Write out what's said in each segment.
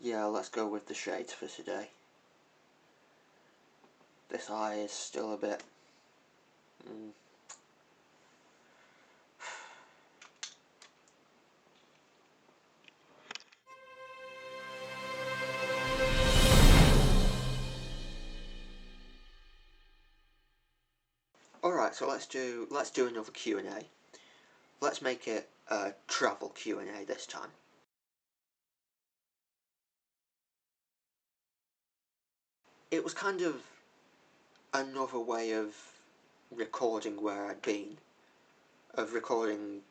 Yeah, let's go with the shades for today. This eye is still a bit... Alright, so let's do another Q&A. Let's make it a travel Q&A this time. It was kind of another way of recording where I'd been, of recording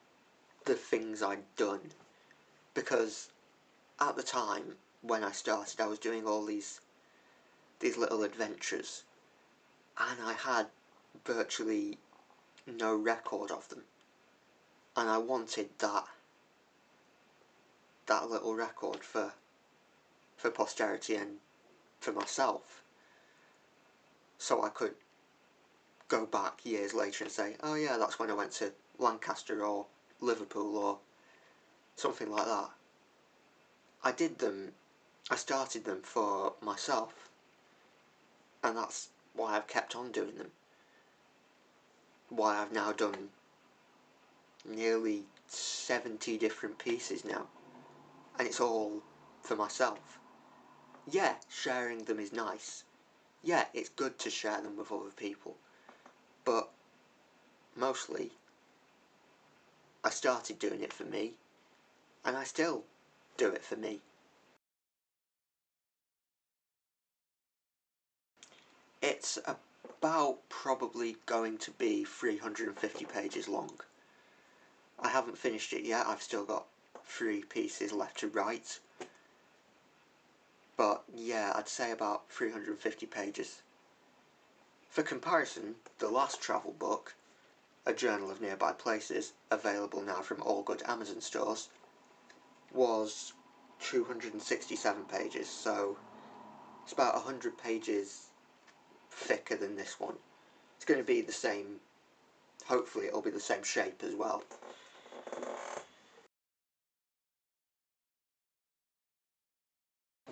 the things I'd done, because at the time when I started I was doing all these little adventures and I had virtually no record of them, and I wanted that little record for posterity and for myself, so I could go back years later and say, oh yeah, that's when I went to Lancaster or Liverpool or something like that. I started them for myself, and that's why I've kept on doing them. Why I've now done nearly 70 different pieces now, and it's all for myself. Yeah, sharing them is nice. Yeah, it's good to share them with other people, but mostly I started doing it for me, and I still do it for me. It's about probably going to be 350 pages long. I haven't finished it yet, I've still got 3 pieces left to write. But yeah, I'd say about 350 pages. For comparison, the last travel book, A Journal of Nearby Places, available now from all good Amazon stores, was 267 pages, so it's about 100 pages thicker than this one. It's going to be the same, hopefully it'll be the same shape as well.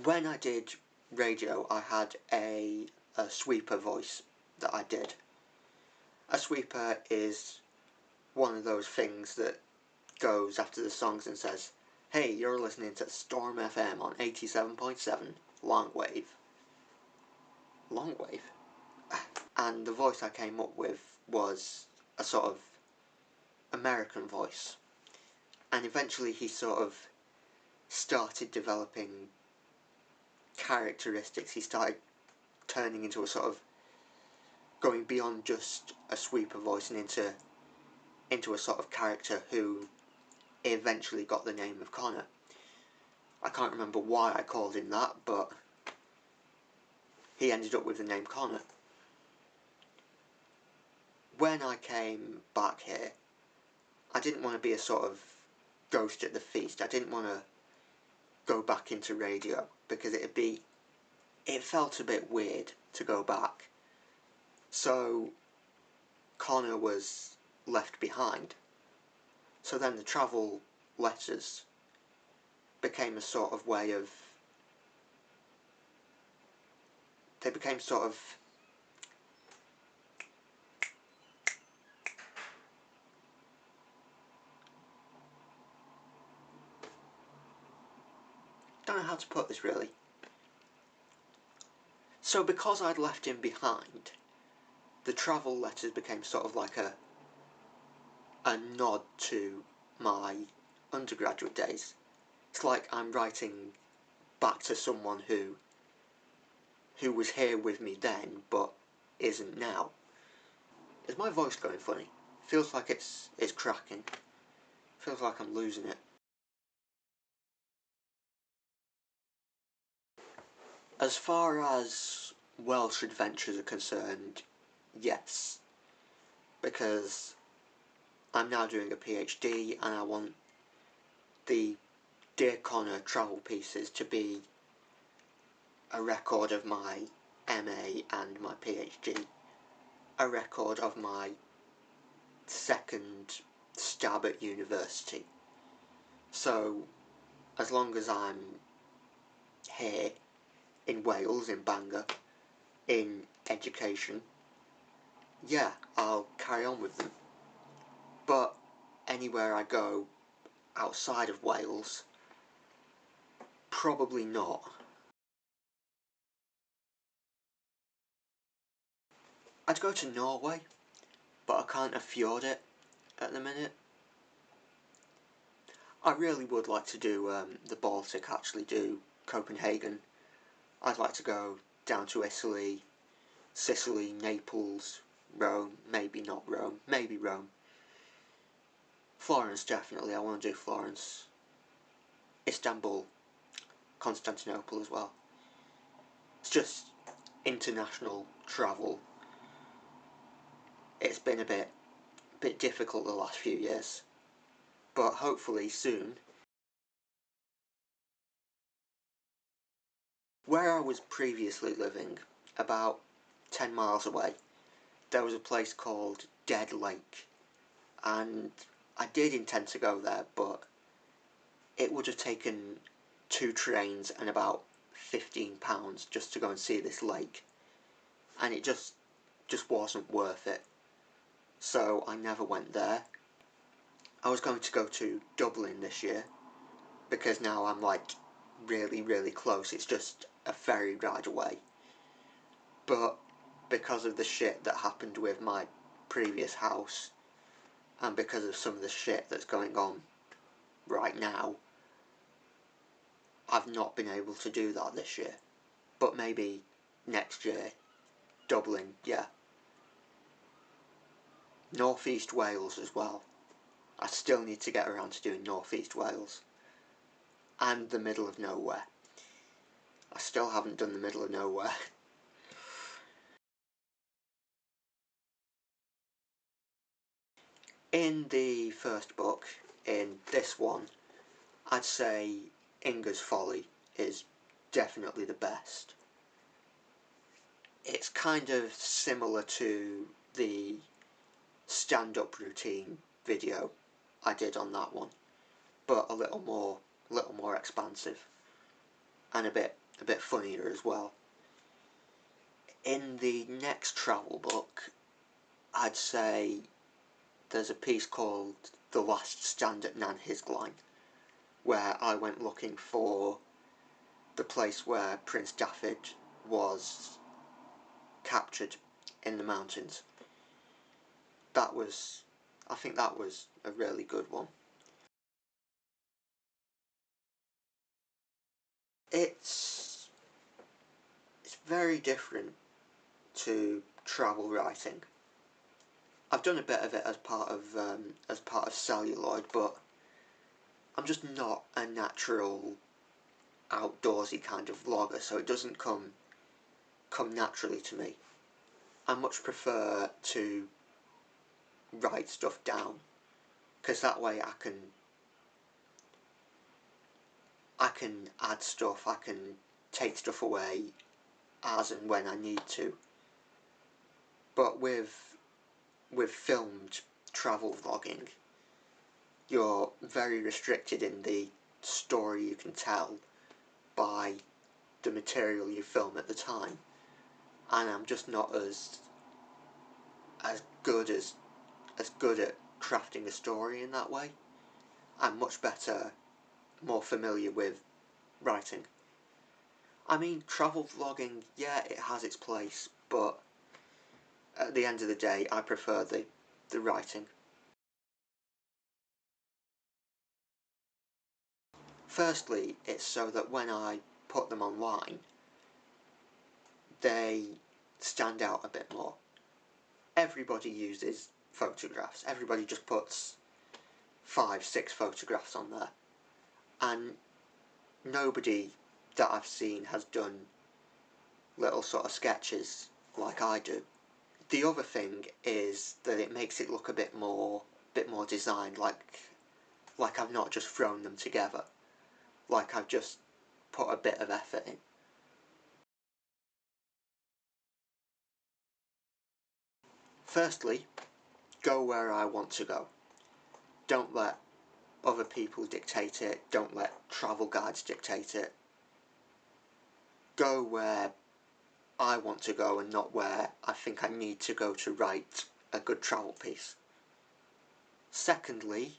When I did radio, I had a sweeper voice that I did. A sweeper is one of those things that goes after the songs and says, hey, you're listening to Storm FM on 87.7 Longwave. Longwave? And the voice I came up with was a sort of American voice. And eventually he sort of started developing characteristics. He started turning into a sort of, going beyond just a sweeper voice and into a sort of character who eventually got the name of Connor. I can't remember why I called him that, but he ended up with the name Connor. When I came back here, I didn't want to be a sort of ghost at the feast. I didn't want to go back into radio, because it felt a bit weird to go back. So Connor was left behind. So then the travel letters became a sort of way of... They became sort of... don't know how to put this really. So because I'd left him behind, the travel letters became sort of like a nod to my undergraduate days. It's like I'm writing back to someone who was here with me then, but isn't now. Is my voice going funny? Feels like it's cracking. Feels like I'm losing it. As far as Welsh adventures are concerned, yes. Because I'm now doing a PhD and I want the Dear Connor travel pieces to be a record of my MA and my PhD. A record of my second stab at university. So, as long as I'm here in Wales, in Bangor, in education, yeah, I'll carry on with them. But anywhere I go outside of Wales, probably not. I'd go to Norway, but I can't afford it at the minute. I really would like to do the Baltic, actually do Copenhagen. I'd like to go down to Italy, Sicily, Naples, Rome, maybe not Rome, maybe Rome. Florence, definitely, I want to do Florence. Istanbul, Constantinople as well. It's just international travel. It's been a bit difficult the last few years, but hopefully soon. Where I was previously living, about 10 miles away, there was a place called Dead Lake, and I did intend to go there, but it would have taken 2 trains and about £15 just to go and see this lake, and it just wasn't worth it, so I never went there. I was going to go to Dublin this year, because now I'm like really close, it's just a ferry ride away, but because of the shit that happened with my previous house, and because of some of the shit that's going on right now, I've not been able to do that this year. But maybe next year, Dublin, yeah. North East Wales as well. I still need to get around to doing North East Wales. And the middle of nowhere. I still haven't done the middle of nowhere. In the first book, in this one, I'd say Inga's Folly is definitely the best. It's kind of similar to the stand-up routine video I did on that one, but a little more expansive, and a bit funnier as well. In the next travel book, I'd say there's a piece called The Last Stand at Nan Hysglein, where I went looking for the place where Prince Dafydd was captured in the mountains. I think that was a really good one. It's very different to travel writing. I've done a bit of it as part of Celluloid, but I'm just not a natural outdoorsy kind of vlogger, so it doesn't come naturally to me. I much prefer to write stuff down, because that way I can add stuff, I can take stuff away as and when I need to. But with filmed travel vlogging, you're very restricted in the story you can tell by the material you film at the time, and I'm just not as good at crafting a story in that way. I'm much better, more familiar with writing. I mean, travel vlogging, yeah, it has its place, but at the end of the day, I prefer the writing. Firstly, it's so that when I put them online, they stand out a bit more. Everybody uses photographs. Everybody just puts 5-6 photographs on there. And nobody that I've seen has done little sort of sketches like I do. The other thing is that it makes it look a bit more designed, like I've not just thrown them together, like I've just put a bit of effort in. Firstly, go where I want to go. Don't let other people dictate it, don't let travel guides dictate it. go where I want to go and not where I think I need to go to write a good travel piece. Secondly,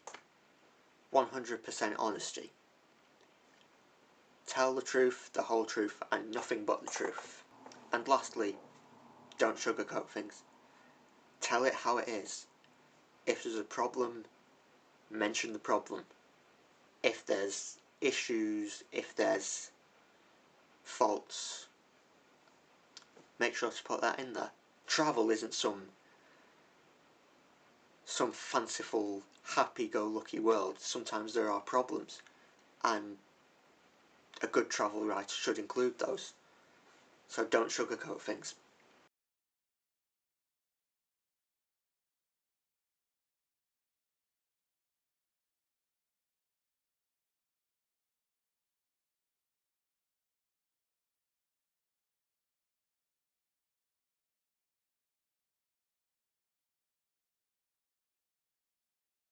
100% honesty. Tell the truth, the whole truth, and nothing but the truth. And lastly, don't sugarcoat things. Tell it how it is. If there's a problem, mention the problem. If there's issues, if there's faults, make sure to put that in there. Travel isn't some fanciful, happy-go-lucky world. Sometimes there are problems, and a good travel writer should include those. So don't sugarcoat things.